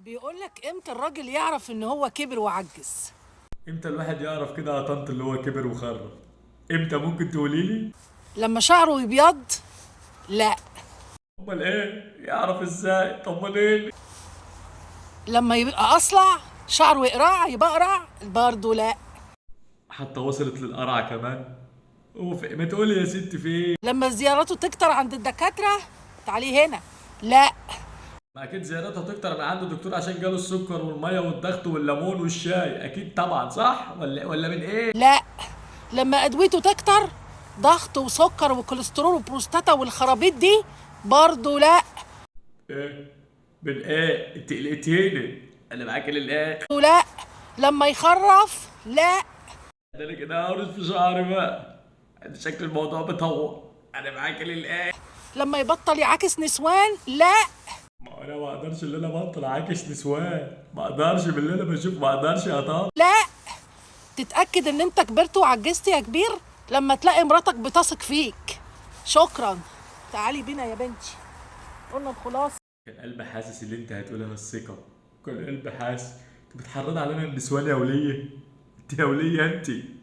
بيقولك امتى الراجل يعرف ان هو كبر وعجز؟ امتى الواحد يعرف كده يا طنط اللي هو كبر وخرف؟ امتى ممكن تقولي لي؟ لما شعره يبيض؟ لا. امال ايه يعرف ازاي؟ طب امال ايه؟ لما يبقى اصلع شعره يقرع يبقى اقرع برضه لا. حتى وصلت للقرع كمان؟ ما تقولي يا ست في ايه؟ لما زيارته تكتر عند الدكاترة تعالي هنا. لا. ما اكيد زيارتها تكتر من عند الدكتور عشان جاله السكر والميه والضغط والليمون والشاي، اكيد طبعا، صح ولا من ايه؟ لا. لما ادويته تكتر ضغط وسكر وكوليسترول وبروستاتا والخرابيط دي برضه لا. ايه؟ من ايه؟ انت قلقتيني، انا معاك للاخر. لا. لما يخرف لا. ده انا كده هورس في شعري بقى، انا شكل الموضوع بيطول، انا معاك للاخر. لما يبطل يعاكس نسوان لا. ما انا ما اقدرش اللي انا بطل عاكس نسوان، ما اقدرش باللي انا بشوف، ما اقدرش يا طارق. لا. تتأكد ان انت كبرت وعجزت يا كبير لما تلاقي مراتك بتثق فيك. شكرا. تعالي بينا يا بنتي، قلنا الخلاصة. كان قلبي حاسس اللي انت هتقولها الثقة، كان قلبي حاسس. انت بتحرض علينا النسوان يا ولية، انت يا ولية انت.